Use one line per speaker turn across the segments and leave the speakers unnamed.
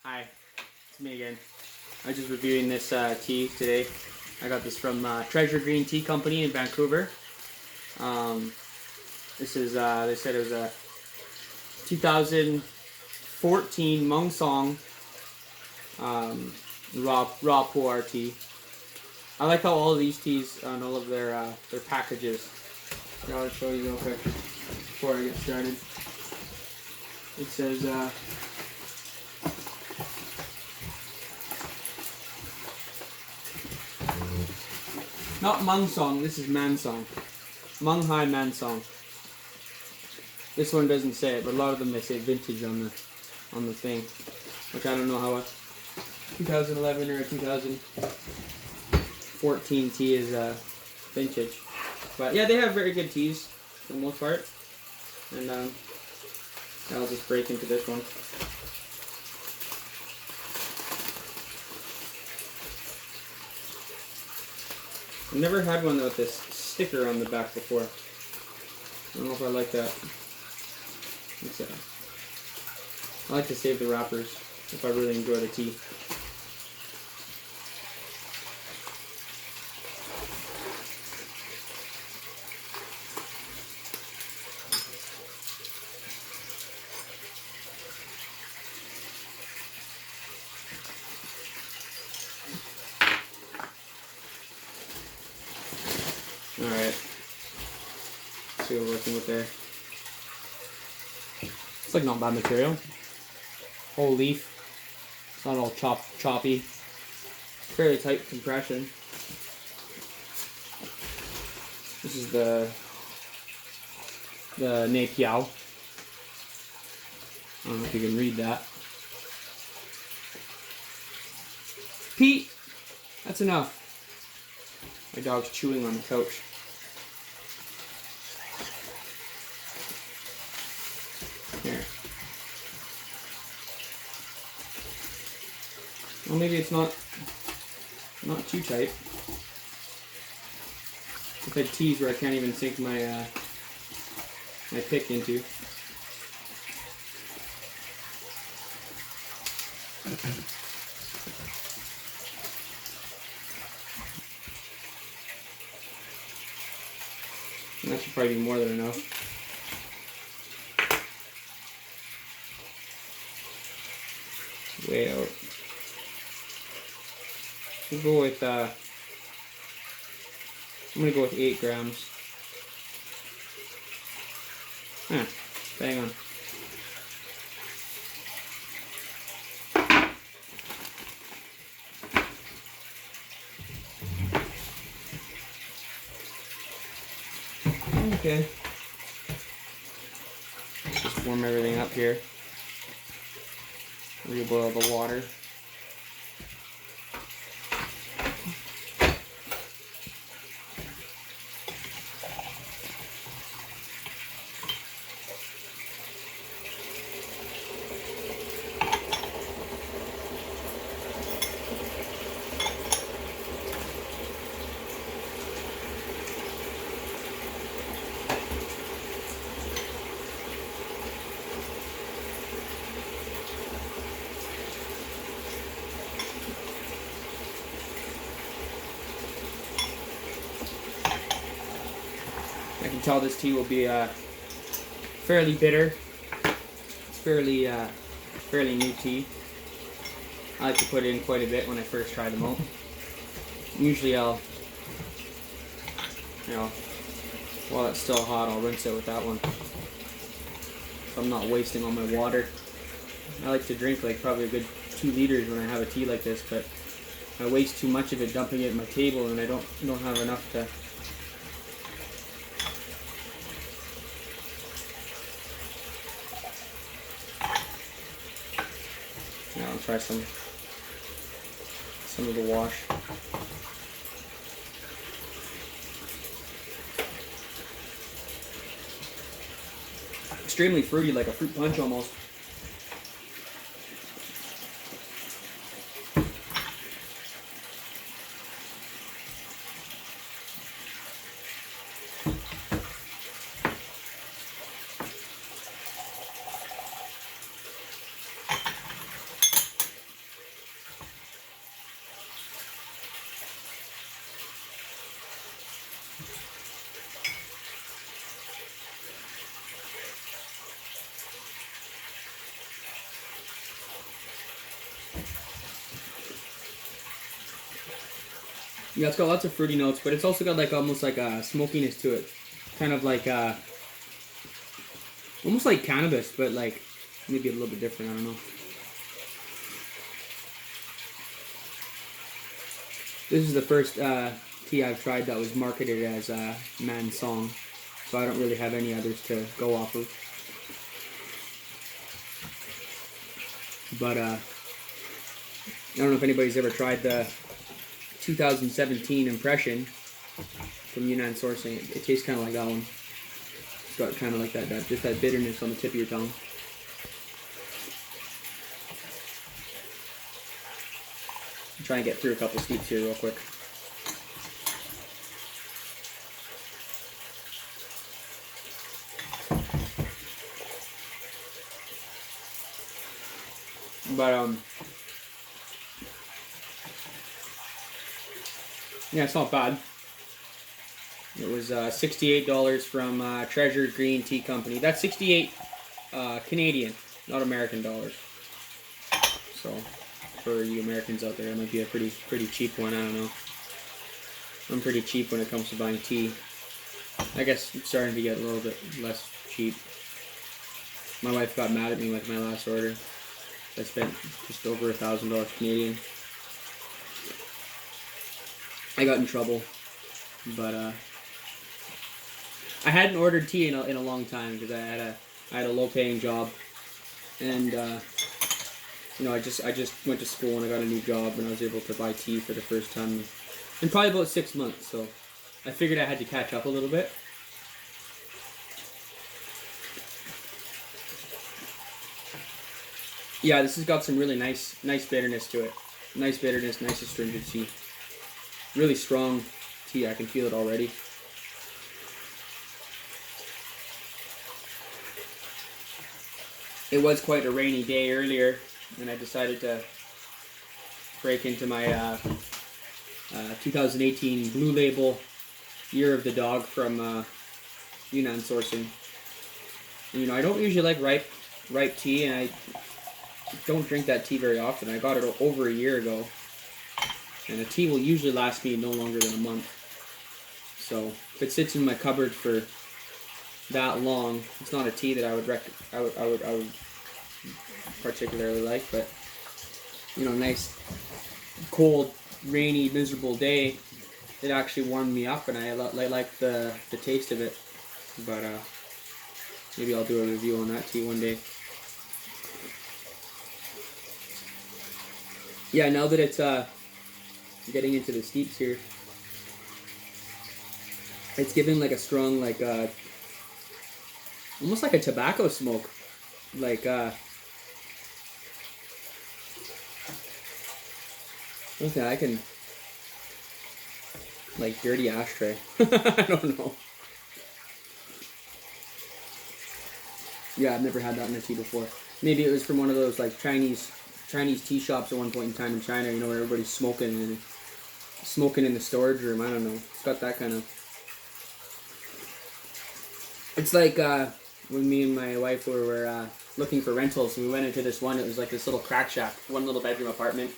Hi, it's me again. I'm just reviewing this tea today. I got this from Treasure Green Tea Company in Vancouver. This is, they said it was a 2014 Mansong raw pu-erh tea. I like how all of these teas on all of their packages. I'll show you real quick before I get started. It says not Mansong, this is Mansong. Menghai Mansong. This one doesn't say it, but a lot of them they say vintage on the thing, which I don't know how a 2011 or a 2014 tea is vintage. But yeah, they have very good teas for the most part. And I'll just break into this one. I've never had one with this sticker on the back before. I don't know if I like that. I like to save the wrappers if I really enjoy the tea. Alright, let's see what we're working with there. It's like not bad material. Whole leaf. It's not all choppy. Fairly tight compression. This is the Ne Piao. I don't know if you can read that. Pete! That's enough. My dog's chewing on the couch. Here. Well, maybe it's not too tight. I've had teas where I can't even sink my my pick into. And that should probably be more than enough. Way out. We'll go with I'm gonna go with 8 grams. Bang on. Okay. Just warm everything up here. Reboil the water. I can tell this tea will be fairly bitter. It's fairly new tea. I like to put in quite a bit when I first try them out. Usually I'll, while it's still hot, I'll rinse it with that one. So I'm not wasting all my water. I like to drink like probably a good 2 liters when I have a tea like this, but I waste too much of it dumping it at my table, and I don't have enough to. Now I'll try some of the wash. Extremely fruity, like a fruit punch almost. Yeah, it's got lots of fruity notes, but it's also got like almost like a smokiness to it. Kind of like almost like cannabis, but like maybe a little bit different, I don't know. This is the first tea I've tried that was marketed as Mansong, so I don't really have any others to go off of. But I don't know if anybody's ever tried the 2017 impression from Yunnan Sourcing. It tastes kind of like that one. It's got kind of like that just that bitterness on the tip of your tongue. I'm trying to get through a couple steeps here real quick. But yeah, it's not bad. It was $68 from Treasure Green Tea Company. That's 68 Canadian, not American dollars. So for you Americans out there, it might be a pretty cheap one. I don't know. I'm pretty cheap when it comes to buying tea. I guess it's starting to get a little bit less cheap. My wife got mad at me with my last order. I spent just over $1,000 Canadian. I got in trouble, but I hadn't ordered tea in a long time because I had a low-paying job, and you know, I just went to school and I got a new job and I was able to buy tea for the first time in probably about 6 months. So I figured I had to catch up a little bit. Yeah, this has got some really nice bitterness to it. Nice bitterness, nice astringency. Really strong tea. I can feel it already. It was quite a rainy day earlier, and I decided to break into my 2018 Blue Label Year of the Dog from Yunnan Sourcing. And, you know, I don't usually like ripe tea, and I don't drink that tea very often. I got it over a year ago, and a tea will usually last me no longer than a month. So if it sits in my cupboard for that long, it's not a tea that I would particularly like. But you know, nice cold, rainy, miserable day, it actually warmed me up, and I like the taste of it. But maybe I'll do a review on that tea one day. Yeah, now that it's getting into the steeps here, it's giving like a strong, like almost like a tobacco smoke, like okay, I can like dirty ashtray. I don't know. Yeah, I've never had that in a tea before. Maybe it was from one of those like Chinese tea shops at one point in time in China, you know, where everybody's smoking in the storage room. I don't know. It's got that kind of... It's like when me and my wife were looking for rentals, and we went into this one. It was like this little crack shack, one little bedroom apartment,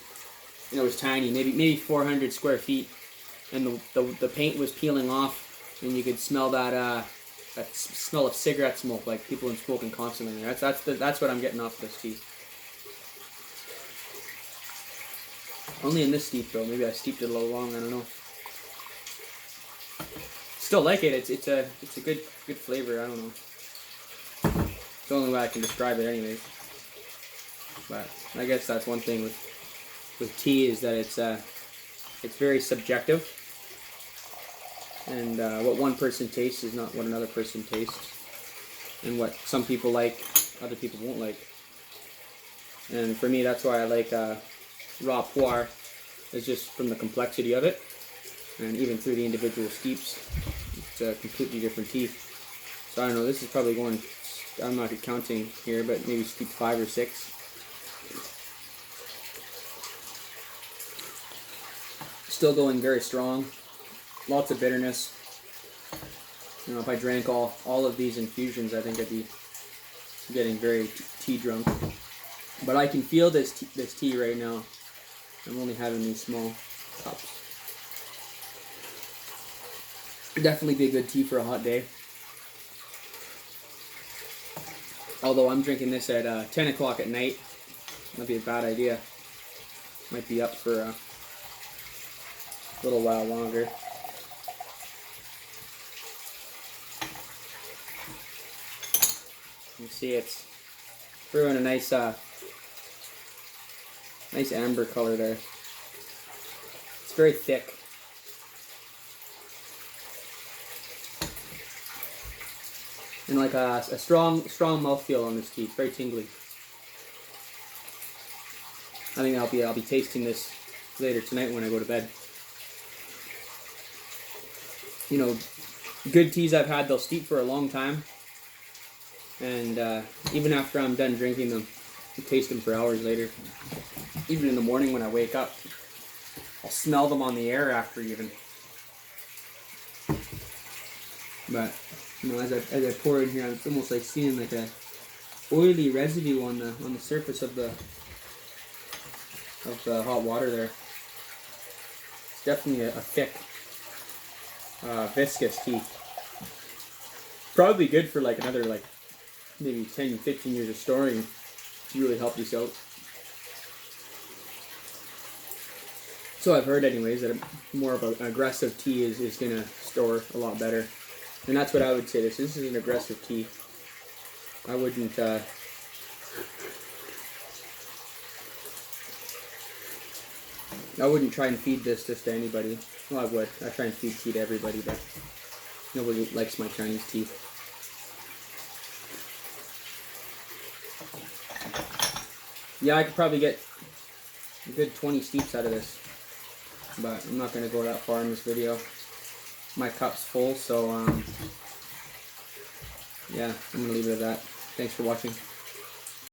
and it was tiny, maybe 400 square feet, and the paint was peeling off, and you could smell that smell of cigarette smoke, like people been smoking constantly there. That's what I'm getting off this tea. Only in this steep though. Maybe I steeped it a little long. I don't know. Still like it. It's a good flavor. I don't know. It's the only way I can describe it, anyways. But I guess that's one thing with tea, is that it's very subjective, and what one person tastes is not what another person tastes, and what some people like, other people won't like. And for me, that's why I like raw pu-erh, is just from the complexity of it, and even through the individual steeps, it's a completely different tea. So I don't know, this is probably going, I'm not counting here, but maybe steep 5 or 6. Still going very strong, lots of bitterness. You know, if I drank all of these infusions, I think I'd be getting very tea drunk. But I can feel this tea right now. I'm only having these small cups. Definitely be a good tea for a hot day. Although I'm drinking this at 10 o'clock at night. That'd be a bad idea. Might be up for a little while longer. You can see it's throwing a nice nice amber color there. It's very thick. And like a strong mouthfeel on this tea. It's very tingly. I think I'll be tasting this later tonight when I go to bed. You know, good teas I've had, they'll steep for a long time. And even after I'm done drinking them, I taste them for hours later. Even in the morning when I wake up, I'll smell them on the air after even. But you know, as I pour in here, it's almost like seeing like a oily residue on the surface of the hot water there. It's definitely a thick, viscous tea. Probably good for like another like maybe 10, 15 years of storing to really help this out. So I've heard anyways that more of an aggressive tea is going to store a lot better. And that's what I would say. This is an aggressive tea. I wouldn't try and feed this just to anybody. Well, I would. I try and feed tea to everybody, but nobody likes my Chinese tea. Yeah, I could probably get a good 20 steeps out of this, but I'm not going to go that far in this video. My cup's full, so yeah, I'm going to leave it at that. Thanks for watching.